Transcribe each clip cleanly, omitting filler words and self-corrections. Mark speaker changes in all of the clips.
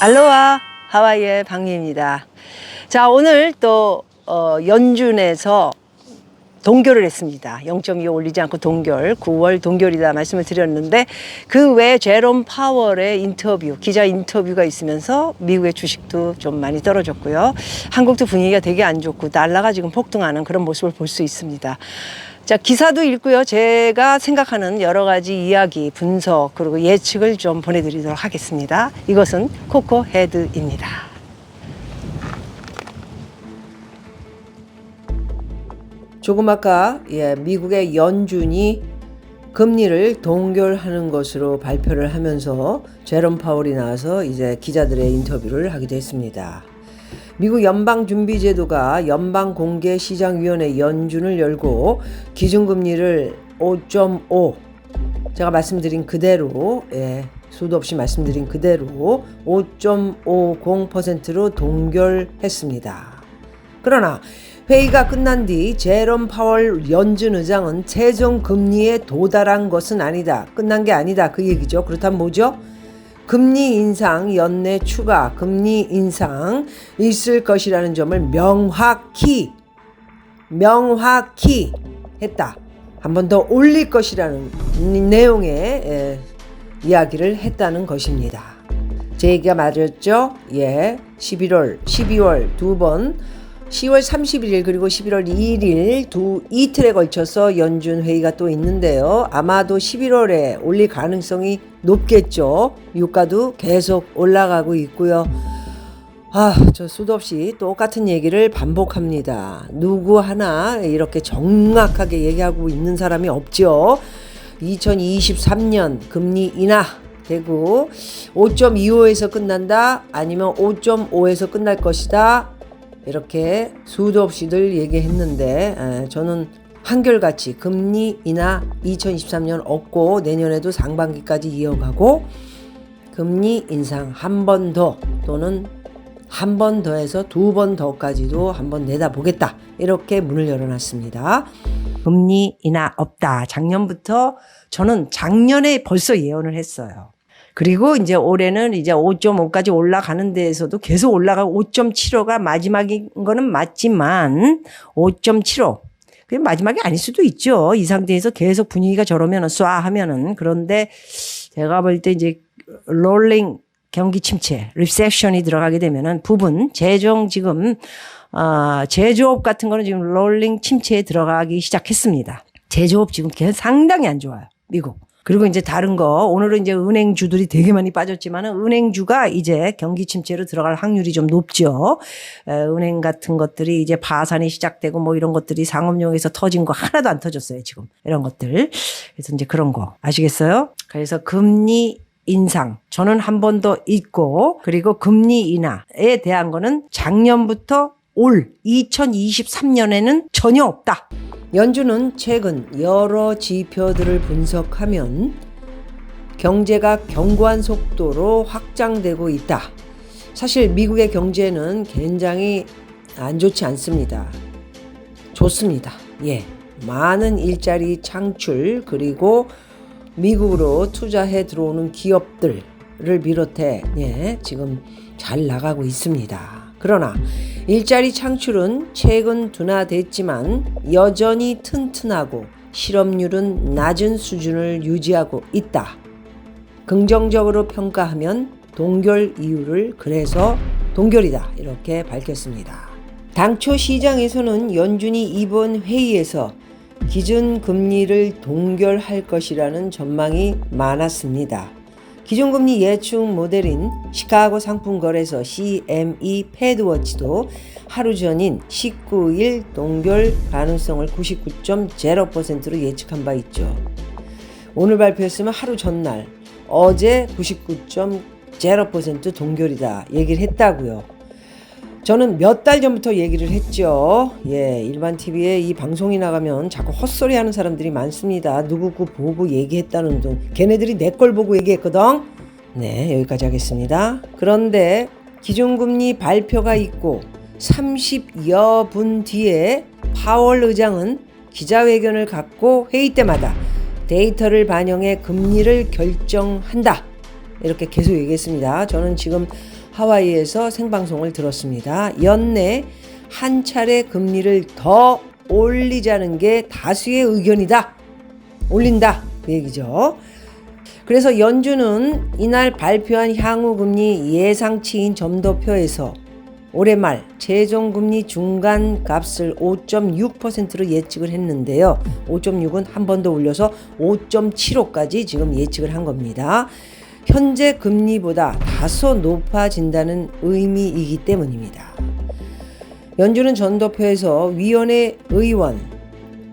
Speaker 1: 알로하 하와이의 방미입니다. 자, 오늘 또 연준에서 동결을 했습니다. 0.25 올리지 않고 동결, 9월 동결이다 말씀을 드렸는데 그 외에 제롬 파월의 인터뷰, 기자 인터뷰가 있으면서 미국의 주식도 좀 많이 떨어졌고요. 한국도 분위기가 되게 안 좋고 달러가 지금 폭등하는 그런 모습을 볼 수 있습니다. 자, 기사도 읽고요. 제가 생각하는 여러 가지 이야기, 분석, 그리고 예측을 좀 보내드리도록 하겠습니다. 이것은 코코 헤드입니다. 조금 아까 미국의 연준이 금리를 동결하는 것으로 발표를 하면서 제롬 파월이 나와서 이제 기자들의 인터뷰를 하기도 했습니다. 미국 연방준비제도가 연방공개시장위원회 연준을 열고 기준금리를 5.5 제가 말씀드린 그대로 수도 없이 말씀드린 그대로 5.50%로 동결했습니다. 그러나 회의가 끝난 뒤 제롬 파월 연준 의장은 최종 금리에 도달한 것은 아니다. 끝난 게 아니다. 그 얘기죠. 그렇다면 뭐죠? 금리 인상, 연내 추가 금리 인상 있을 것이라는 점을 명확히 했다. 한 번 더 올릴 것이라는 내용의 이야기를 했다는 것입니다. 제 얘기가 맞았죠? 11월, 12월 두 번, 10월 31일 그리고 11월 2일 이틀에 걸쳐서 연준 회의가 또 있는데요. 아마도 11월에 올릴 가능성이 높겠죠. 유가도 계속 올라가고 있고요. 저 수도 없이 똑같은 얘기를 반복합니다. 누구 하나 이렇게 정확하게 얘기하고 있는 사람이 없죠. 2023년 금리 인하 되고 5.25에서 끝난다 아니면 5.5에서 끝날 것이다. 이렇게 수도 없이들 얘기했는데 저는 한결같이 금리 인하 2023년 없고 내년에도 상반기까지 이어가고 금리 인상 한 번 더 또는 한 번 더해서 두 번 더까지도 한번 내다보겠다. 이렇게 문을 열어놨습니다. 금리 인하 없다. 작년부터 저는 작년에 벌써 예언을 했어요. 그리고 이제 올해는 이제 5.5까지 올라가는 데에서도 계속 올라가고 5.75가 마지막인 거는 맞지만 5.75 그게 마지막이 아닐 수도 있죠. 이 상태에서 계속 분위기가 저러면은 쏴 하면은. 그런데 제가 볼 때 이제 롤링 경기 침체, 리세션이 들어가게 되면은 부분 재정 지금 제조업 같은 거는 지금 롤링 침체에 들어가기 시작했습니다. 제조업 지금 상당히 안 좋아요. 미국. 그리고 이제 다른 거 오늘은 이제 은행주들이 되게 많이 빠졌지만은 은행주가 이제 경기 침체로 들어갈 확률이 좀 높죠. 은행 같은 것들이 이제 파산이 시작되고 뭐 이런 것들이 상업용에서 터진 거 하나도 안 터졌어요, 지금. 이런 것들. 그래서 이제 그런 거 아시겠어요? 그래서 금리 인상 저는 한 번 더 있고 그리고 금리 인하에 대한 거는 작년부터 올 2023년에는 전혀 없다. 연준은 최근 여러 지표들을 분석하면 경제가 견고한 속도로 확장되고 있다. 사실 미국의 경제는 굉장히 안 좋지 않습니다. 좋습니다. 많은 일자리 창출 그리고 미국으로 투자해 들어오는 기업들을 비롯해 지금 잘 나가고 있습니다. 그러나 일자리 창출은 최근 둔화됐지만 여전히 튼튼하고 실업률은 낮은 수준을 유지하고 있다. 긍정적으로 평가하면 동결 이유를 그래서 동결이다 이렇게 밝혔습니다. 당초 시장에서는 연준이 이번 회의에서 기준금리를 동결할 것이라는 전망이 많았습니다. 기준금리 예측 모델인 시카고 상품거래소 CME 패드워치도 하루 전인 19일 동결 가능성을 99.0%로 예측한 바 있죠. 오늘 발표했으면 하루 전날 어제 99.0% 동결이다 얘기를 했다고요. 저는 몇 달 전부터 얘기를 했죠. 일반 TV에 이 방송이 나가면 자꾸 헛소리 하는 사람들이 많습니다. 누구 보고 얘기했다는 둥. 걔네들이 내 걸 보고 얘기했거든. 여기까지 하겠습니다. 그런데 기준금리 발표가 있고 30여 분 뒤에 파월 의장은 기자회견을 갖고 회의 때마다 데이터를 반영해 금리를 결정한다. 이렇게 계속 얘기했습니다. 저는 지금 하와이에서 생방송을 들었습니다. 연내 한 차례 금리를 더 올리자는 게 다수의 의견이다. 올린다. 그 얘기죠. 그래서 연준은 이날 발표한 향후 금리 예상치인 점도표에서 올해 말 최종금리 중간 값을 5.6%로 예측을 했는데요. 5.6은 한 번 더 올려서 5.75까지 지금 예측을 한 겁니다. 현재 금리보다 다소 높아진다는 의미이기 때문입니다. 연준은 전도표에서 위원회 의원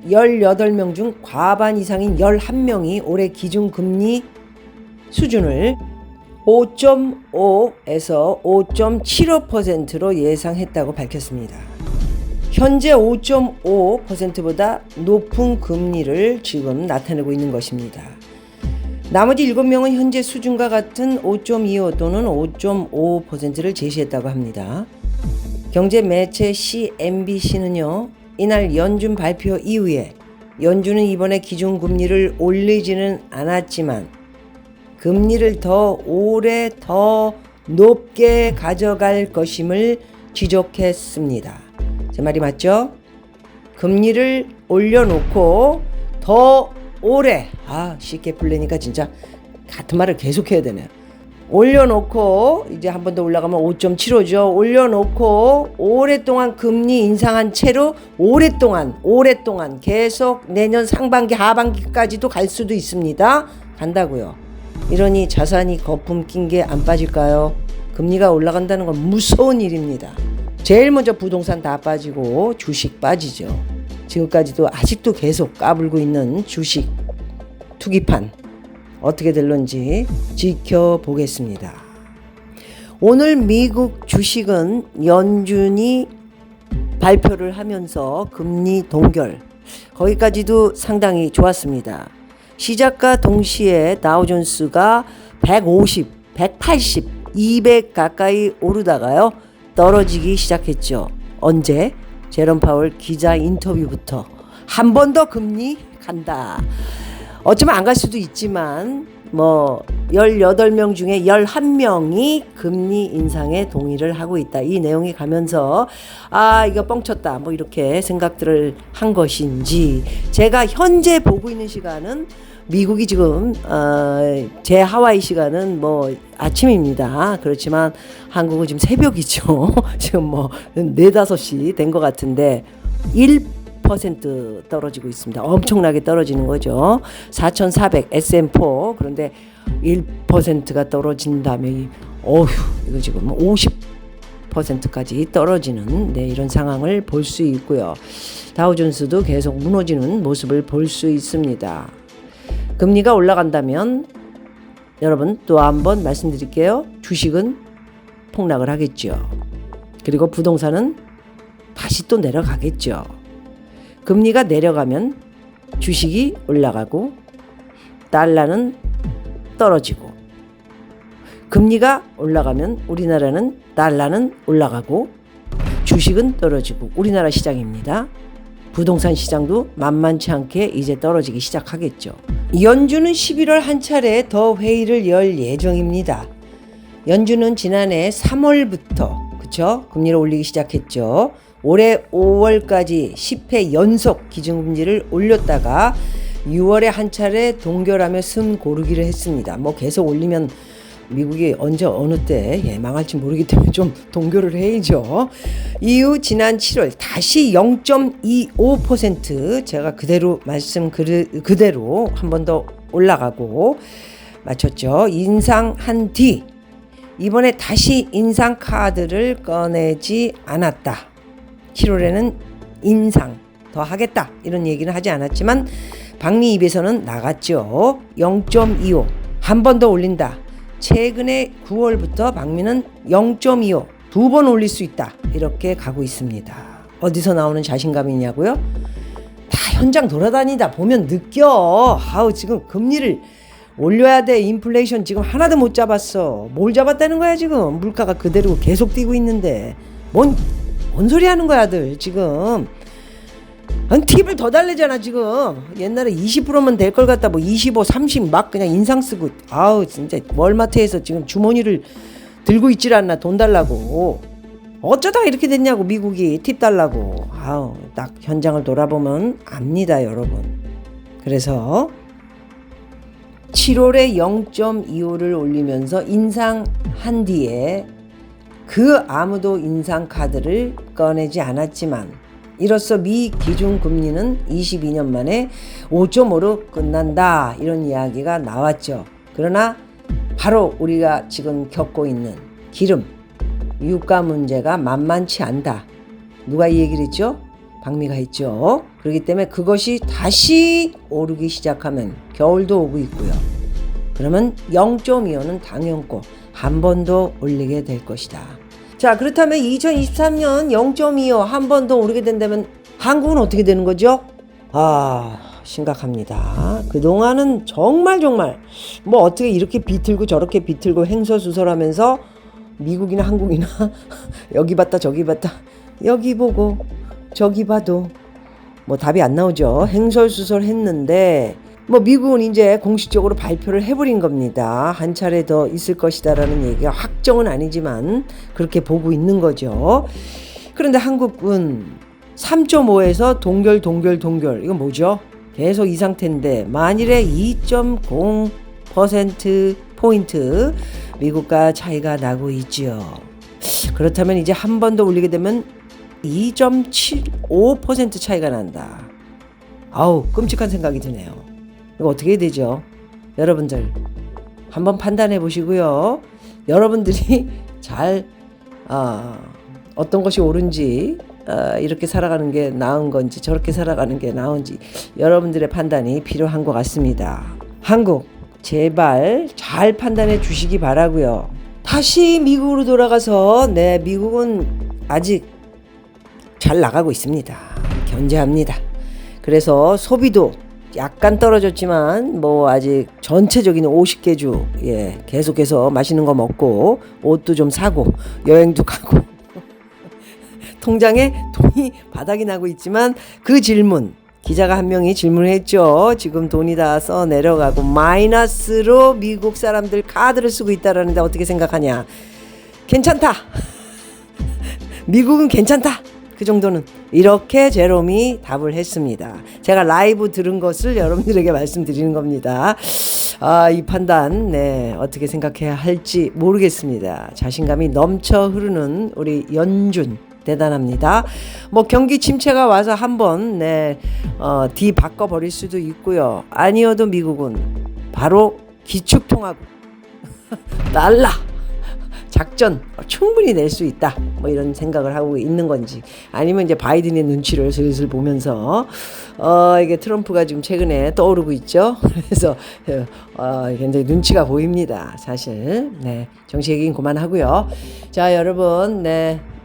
Speaker 1: 18명 중 과반 이상인 11명이 올해 기준금리 수준을 5.5에서 5.75%로 예상했다고 밝혔습니다. 현재 5.5%보다 높은 금리를 지금 나타내고 있는 것입니다. 나머지 7명은 현재 수준과 같은 5.25 또는 5.5%를 제시했다고 합니다. 경제 매체 CNBC는요, 이날 연준 발표 이후에 연준은 이번에 기준금리를 올리지는 않았지만 금리를 더 오래 더 높게 가져갈 것임을 지적했습니다. 제 말이 맞죠? 금리를 올려놓고 더 오래, 쉽게 풀리니까 진짜 같은 말을 계속해야 되네요. 올려놓고 이제 한 번 더 올라가면 5.75죠. 올려놓고 오랫동안 금리 인상한 채로 오랫동안 계속 내년 상반기 하반기까지도 갈 수도 있습니다. 간다고요. 이러니 자산이 거품 낀 게 안 빠질까요? 금리가 올라간다는 건 무서운 일입니다. 제일 먼저 부동산 다 빠지고 주식 빠지죠. 지금까지도 아직도 계속 까불고 있는 주식 투기판 어떻게 될런지 지켜보겠습니다. 오늘 미국 주식은 연준이 발표를 하면서 금리 동결 거기까지도 상당히 좋았습니다. 시작과 동시에 다우존스가 150, 180, 200 가까이 오르다가요 떨어지기 시작했죠. 언제? 제롬 파월 기자 인터뷰부터 한 번 더 금리 간다. 어쩌면 안 갈 수도 있지만 18명 중에 11명이 금리 인상에 동의를 하고 있다. 이 내용이 가면서 이거 뻥쳤다. 이렇게 생각들을 한 것인지 제가 현재 보고 있는 시간은 미국이 지금 제 하와이 시간은 아침입니다. 그렇지만 한국은 지금 새벽이죠. 지금 4, 5시 된 것 같은데 1% 떨어지고 있습니다. 엄청나게 떨어지는 거죠. 4,400 SM4 그런데 1%가 떨어진다면 이거 지금 50%까지 떨어지는 이런 상황을 볼 수 있고요. 다우존스도 계속 무너지는 모습을 볼 수 있습니다. 금리가 올라간다면 여러분 또 한번 말씀드릴게요. 주식은 폭락을 하겠죠. 그리고 부동산은 다시 또 내려가겠죠. 금리가 내려가면 주식이 올라가고 달러는 떨어지고 금리가 올라가면 우리나라는 달러는 올라가고 주식은 떨어지고 우리나라 시장입니다. 부동산 시장도 만만치 않게 이제 떨어지기 시작하겠죠. 연준은 11월 한 차례 더 회의를 열 예정입니다. 연준은 지난해 3월부터 금리를 올리기 시작했죠. 올해 5월까지 10회 연속 기준금리를 올렸다가 6월에 한 차례 동결하며 숨 고르기를 했습니다. 계속 올리면 미국이 언제 어느 때 망할지 모르기 때문에 좀 동결을 해야죠. 이후 지난 7월 다시 0.25% 제가 그대로 말씀 그대로 한 번 더 올라가고 마쳤죠. 인상한 뒤 이번에 다시 인상 카드를 꺼내지 않았다. 7월에는 인상 더 하겠다 이런 얘기는 하지 않았지만 박리 입에서는 나갔죠. 0.25 한 번 더 올린다. 최근에 9월부터 박미는 0.25 두 번 올릴 수 있다 이렇게 가고 있습니다. 어디서 나오는 자신감이냐고요? 다 현장 돌아다니다 보면 느껴. 지금 금리를 올려야 돼. 인플레이션 지금 하나도 못 잡았어. 뭘 잡았다는 거야 지금. 물가가 그대로 계속 뛰고 있는데 뭔 소리 하는 거야 들 지금. 아니, 팁을 더 달래잖아 지금. 옛날에 20%면 될 걸 갖다 뭐 25, 30 막 그냥 인상 쓰고. 아우 진짜 월마트에서 지금 주머니를 들고 있질 않나 돈 달라고. 어쩌다가 이렇게 됐냐고 미국이 팁 달라고. 아우 딱 현장을 돌아보면 압니다 여러분. 그래서 7월에 0.25를 올리면서 인상한 뒤에 그 아무도 인상 카드를 꺼내지 않았지만 이로써 미 기준금리는 22년 만에 5.5로 끝난다 이런 이야기가 나왔죠. 그러나 바로 우리가 지금 겪고 있는 기름, 유가 문제가 만만치 않다. 누가 이 얘기를 했죠? 박미가 했죠. 그렇기 때문에 그것이 다시 오르기 시작하면 겨울도 오고 있고요. 그러면 0.25는 당연코 한 번 더 올리게 될 것이다. 자, 그렇다면 2023년 0.25 한 번 더 오르게 된다면 한국은 어떻게 되는 거죠? 아, 심각합니다. 그동안은 정말 뭐 어떻게 이렇게 비틀고 저렇게 비틀고 횡설수설하면서 미국이나 한국이나 여기 봤다 저기 봤다 여기 보고 저기 봐도 뭐 답이 안 나오죠. 횡설수설 했는데 뭐 미국은 이제 공식적으로 발표를 해버린 겁니다. 한 차례 더 있을 것이다라는 얘기가 확정은 아니지만 그렇게 보고 있는 거죠. 그런데 한국은 3.5에서 동결 이건 뭐죠? 계속 이 상태인데 만일에 2.0%포인트 미국과 차이가 나고 있죠. 그렇다면 이제 한 번 더 올리게 되면 2.75% 차이가 난다. 아우 끔찍한 생각이 드네요. 이거 어떻게 해야 되죠? 여러분들 한번 판단해 보시고요. 여러분들이 잘 어떤 것이 옳은지 이렇게 살아가는 게 나은 건지 저렇게 살아가는 게 나은지 여러분들의 판단이 필요한 것 같습니다. 한국 제발 잘 판단해 주시기 바라고요. 다시 미국으로 돌아가서 미국은 아직 잘 나가고 있습니다. 견제합니다. 그래서 소비도 약간 떨어졌지만 뭐 아직 전체적인 50개 주 계속해서 맛있는 거 먹고 옷도 좀 사고 여행도 가고 통장에 돈이 바닥이 나고 있지만 그 질문 기자가 한 명이 질문을 했죠. 지금 돈이 다 써 내려가고 마이너스로 미국 사람들 카드를 쓰고 있다라는데 어떻게 생각하냐. 괜찮다. 미국은 괜찮다. 그 정도는 이렇게 제롬이 답을 했습니다. 제가 라이브 들은 것을 여러분들에게 말씀드리는 겁니다. 이 판단 어떻게 생각해야 할지 모르겠습니다. 자신감이 넘쳐 흐르는 우리 연준 대단합니다. 뭐 경기 침체가 와서 한번 뒤 바꿔버릴 수도 있고요. 아니어도 미국은 바로 기축통화국 달러 작전 충분히 낼 수 있다. 뭐 이런 생각을 하고 있는 건지 아니면 이제 바이든의 눈치를 슬슬 보면서 이게 트럼프가 지금 최근에 떠오르고 있죠. 그래서 굉장히 눈치가 보입니다. 사실 정치 얘기는 그만하고요. 자 여러분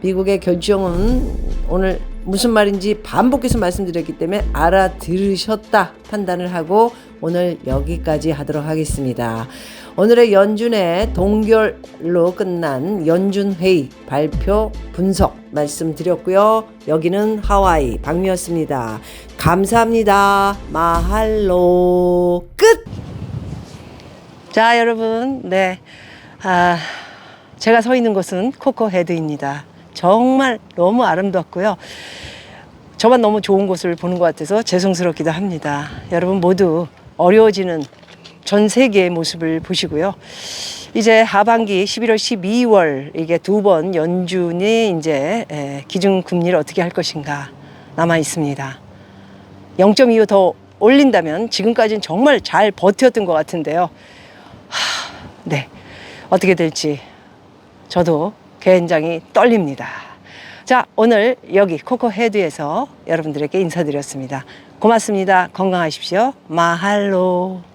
Speaker 1: 미국의 결정은 오늘 무슨 말인지 반복해서 말씀드렸기 때문에 알아들으셨다 판단을 하고 오늘 여기까지 하도록 하겠습니다. 오늘의 연준의 동결로 끝난 연준회의 발표 분석 말씀드렸고요. 여기는 하와이 박미였습니다. 감사합니다. 마할로 끝! 자 여러분 제가 서 있는 곳은 코코헤드입니다. 정말 너무 아름답고요. 저만 너무 좋은 곳을 보는 것 같아서 죄송스럽기도 합니다. 여러분 모두 어려워지는 전 세계의 모습을 보시고요. 이제 하반기 11월, 12월 이게 두 번 연준이 이제 기준금리를 어떻게 할 것인가 남아 있습니다. 0.25 더 올린다면 지금까지는 정말 잘 버텼던 것 같은데요. 어떻게 될지 저도 굉장히 떨립니다. 자, 오늘 여기 코코헤드에서 여러분들에게 인사드렸습니다. 고맙습니다. 건강하십시오. 마할로.